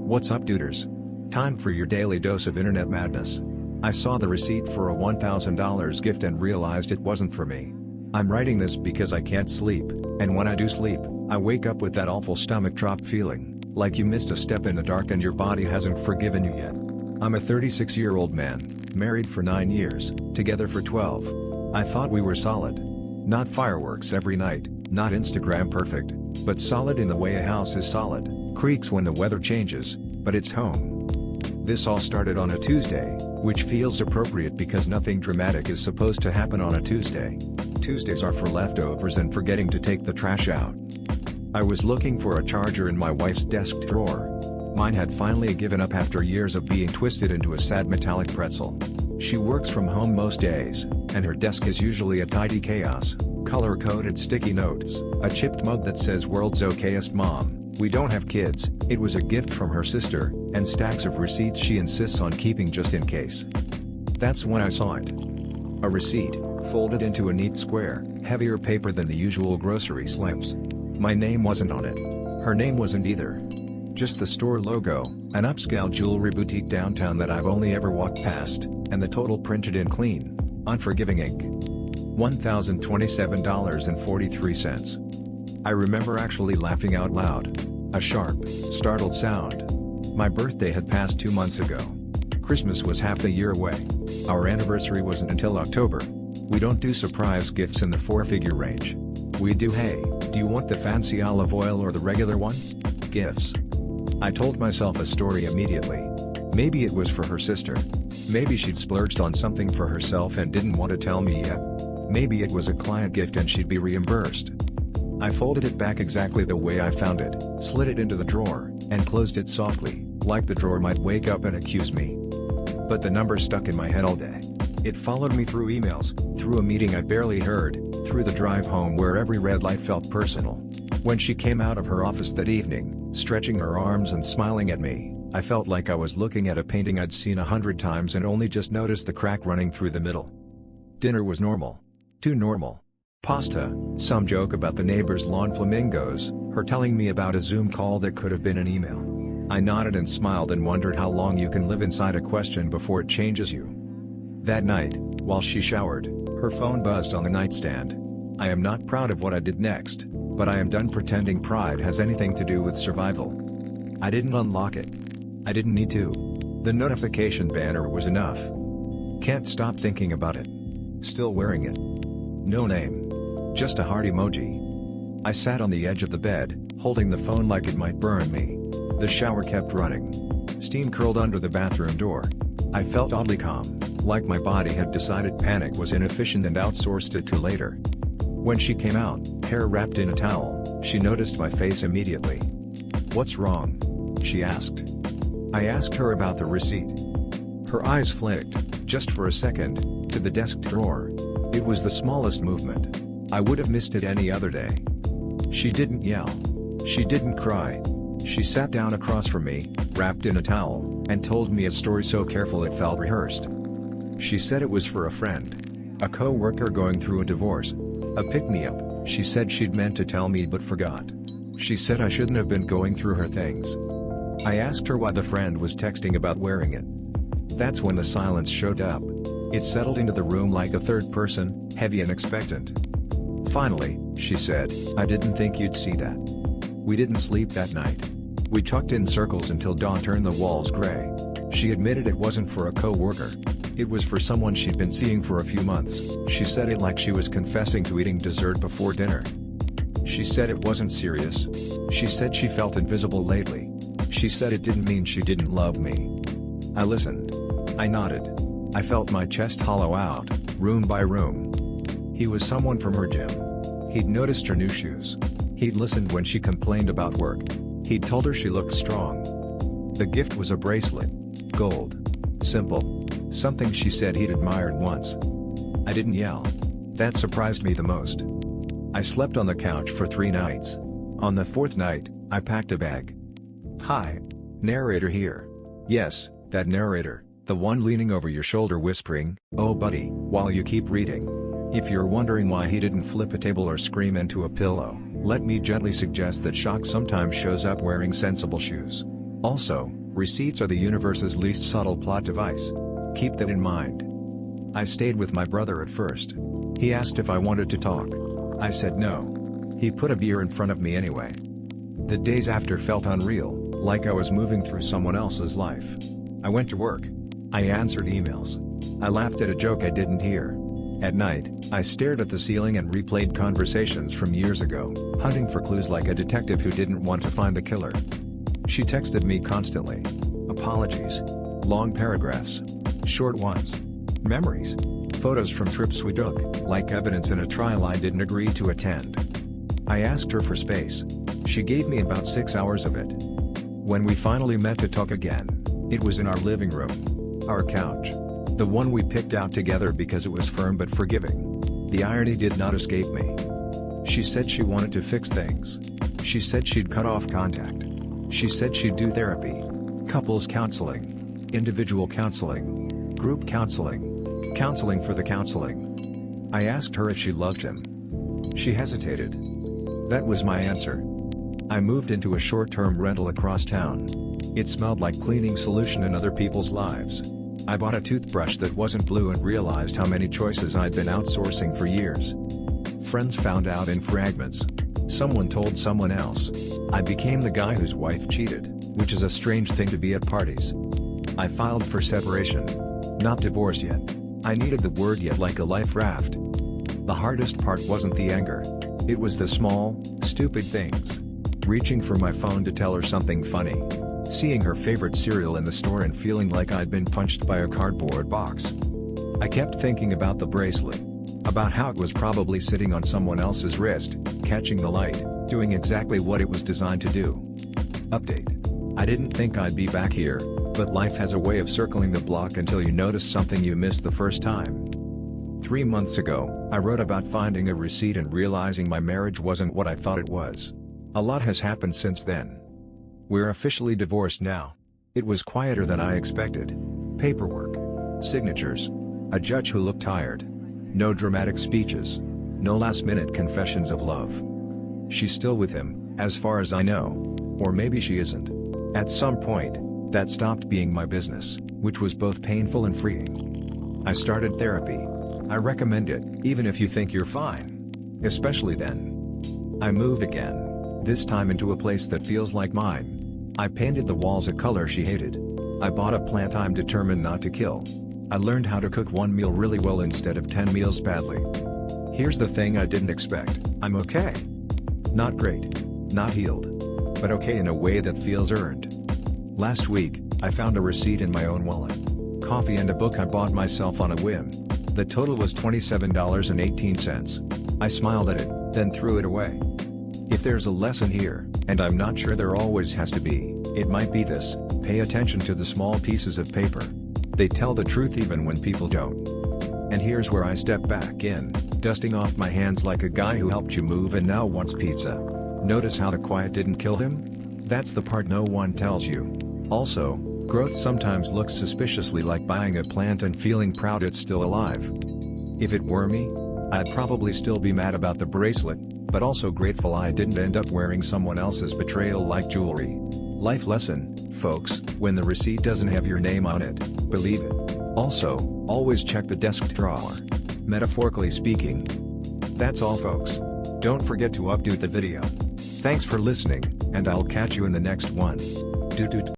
What's up, duders? Time for your daily dose of internet madness. I saw the receipt for a $1,000 gift and realized it wasn't for me. I'm writing this because I can't sleep, and when I do sleep, I wake up with that awful stomach drop feeling, like you missed a step in the dark and your body hasn't forgiven you yet. I'm a 36-year-old man, married for 9 years, together for 12. I thought we were solid. Not fireworks every night, not Instagram perfect, but solid in the way a house is solid, creaks when the weather changes, but it's home. This all started on a Tuesday, which feels appropriate because nothing dramatic is supposed to happen on a Tuesday. Tuesdays are for leftovers and forgetting to take the trash out. I was looking for a charger in my wife's desk drawer. Mine had finally given up after years of being twisted into a sad metallic pretzel. She works from home most days, and her desk is usually a tidy chaos, color-coded sticky notes, a chipped mug that says "World's Okayest Mom, we don't have kids," it was a gift from her sister, and stacks of receipts she insists on keeping just in case. That's when I saw it. A receipt, folded into a neat square, heavier paper than the usual grocery slims. My name wasn't on it. Her name wasn't either. Just the store logo, an upscale jewelry boutique downtown that I've only ever walked past, and the total printed in clean, unforgiving ink. $1,027.43. I remember actually laughing out loud. A sharp, startled sound. My birthday had passed 2 months ago. Christmas was half the year away. Our anniversary wasn't until October. We don't do surprise gifts in the 4-figure range. We do "Hey, do you want the fancy olive oil or the regular one?" gifts. I told myself a story immediately. Maybe it was for her sister. Maybe she'd splurged on something for herself and didn't want to tell me yet. Maybe it was a client gift and she'd be reimbursed. I folded it back exactly the way I found it, slid it into the drawer, and closed it softly, like the drawer might wake up and accuse me. But the number stuck in my head all day. It followed me through emails, through a meeting I barely heard, through the drive home where every red light felt personal. When she came out of her office that evening, stretching her arms and smiling at me, I felt like I was looking at a painting I'd seen 100 times and only just noticed the crack running through the middle. Dinner was normal. Too normal. Pasta, some joke about the neighbor's lawn flamingos, her telling me about a Zoom call that could have been an email. I nodded and smiled and wondered how long you can live inside a question before it changes you. That night, while she showered, her phone buzzed on the nightstand. I am not proud of what I did next, but I am done pretending pride has anything to do with survival. I didn't unlock it. I didn't need to. The notification banner was enough. Can't stop thinking about it. Still wearing it. No name. Just a heart emoji. I sat on the edge of the bed, holding the phone like it might burn me. The shower kept running. Steam curled under the bathroom door. I felt oddly calm, like my body had decided panic was inefficient and outsourced it to later. When she came out, hair wrapped in a towel, she noticed my face immediately. "What's wrong?" she asked. I asked her about the receipt. Her eyes flicked, just for a second, to the desk drawer. It was the smallest movement. I would have missed it any other day. She didn't yell. She didn't cry. She sat down across from me, wrapped in a towel, and told me a story so careful it felt rehearsed. She said it was for a friend. A co-worker going through a divorce. A pick-me-up, she said she'd meant to tell me but forgot. She said I shouldn't have been going through her things. I asked her why the friend was texting about wearing it. That's when the silence showed up. It settled into the room like a third person, heavy and expectant. Finally, she said, "I didn't think you'd see that." We didn't sleep that night. We talked in circles until dawn turned the walls gray. She admitted it wasn't for a co-worker. It was for someone she'd been seeing for a few months. She said it like she was confessing to eating dessert before dinner. She said it wasn't serious. She said she felt invisible lately. She said it didn't mean she didn't love me. I listened. I nodded. I felt my chest hollow out, room by room. He was someone from her gym. He'd noticed her new shoes. He'd listened when she complained about work. He'd told her she looked strong. The gift was a bracelet. Gold. Simple. Something she said he'd admired once. I didn't yell. That surprised me the most. I slept on the couch for 3 nights. On the 4th night, I packed a bag. Hi. Narrator here. Yes, that narrator, the one leaning over your shoulder whispering, "Oh buddy," while you keep reading. If you're wondering why he didn't flip a table or scream into a pillow, let me gently suggest that shock sometimes shows up wearing sensible shoes. Also, receipts are the universe's least subtle plot device. Keep that in mind. I stayed with my brother at first. He asked if I wanted to talk. I said no. He put a beer in front of me anyway. The days after felt unreal, like I was moving through someone else's life. I went to work. I answered emails. I laughed at a joke I didn't hear. At night, I stared at the ceiling and replayed conversations from years ago, hunting for clues like a detective who didn't want to find the killer. She texted me constantly. Apologies. Long paragraphs. Short ones. Memories. Photos from trips we took, like evidence in a trial I didn't agree to attend. I asked her for space. She gave me about 6 hours of it. When we finally met to talk again, it was in our living room. Our couch. The one we picked out together because it was firm but forgiving. The irony did not escape me. She said she wanted to fix things. She said she'd cut off contact. She said she'd do therapy. Couples counseling. Individual counseling. Group counseling. Counseling for the counseling. I asked her if she loved him. She hesitated. That was my answer. I moved into a short-term rental across town. It smelled like cleaning solution in other people's lives. I bought a toothbrush that wasn't blue and realized how many choices I'd been outsourcing for years. Friends found out in fragments. Someone told someone else. I became the guy whose wife cheated, which is a strange thing to be at parties. I filed for separation. Not divorce yet. I needed the word yet like a life raft. The hardest part wasn't the anger. It was the small, stupid things. Reaching for my phone to tell her something funny. Seeing her favorite cereal in the store and feeling like I'd been punched by a cardboard box. I kept thinking about the bracelet. About how it was probably sitting on someone else's wrist, catching the light, doing exactly what it was designed to do. Update. I didn't think I'd be back here, but life has a way of circling the block until you notice something you missed the first time. 3 months ago, I wrote about finding a receipt and realizing my marriage wasn't what I thought it was. A lot has happened since then. We're officially divorced now. It was quieter than I expected. Paperwork. Signatures. A judge who looked tired. No dramatic speeches. No last-minute confessions of love. She's still with him, as far as I know. Or maybe she isn't. At some point, that stopped being my business, which was both painful and freeing. I started therapy. I recommend it, even if you think you're fine. Especially then. I moved again. This time into a place that feels like mine. I painted the walls a color she hated. I bought a plant I'm determined not to kill. I learned how to cook one meal really well instead of 10 meals badly. Here's the thing I didn't expect. I'm okay. Not great. Not healed. But okay in a way that feels earned. Last week, I found a receipt in my own wallet. Coffee and a book I bought myself on a whim. The total was $27.18. I smiled at it, then threw it away. If there's a lesson here, and I'm not sure there always has to be, it might be this: pay attention to the small pieces of paper. They tell the truth even when people don't. And here's where I step back in, dusting off my hands like a guy who helped you move and now wants pizza. Notice how the quiet didn't kill him? That's the part no one tells you. Also, growth sometimes looks suspiciously like buying a plant and feeling proud it's still alive. If it were me, I'd probably still be mad about the bracelet, but also grateful I didn't end up wearing someone else's betrayal like jewelry. Life lesson, folks: when the receipt doesn't have your name on it, believe it. Also, always check the desk drawer. Metaphorically speaking. That's all, folks. Don't forget to update the video. Thanks for listening, and I'll catch you in the next one. Doot doot.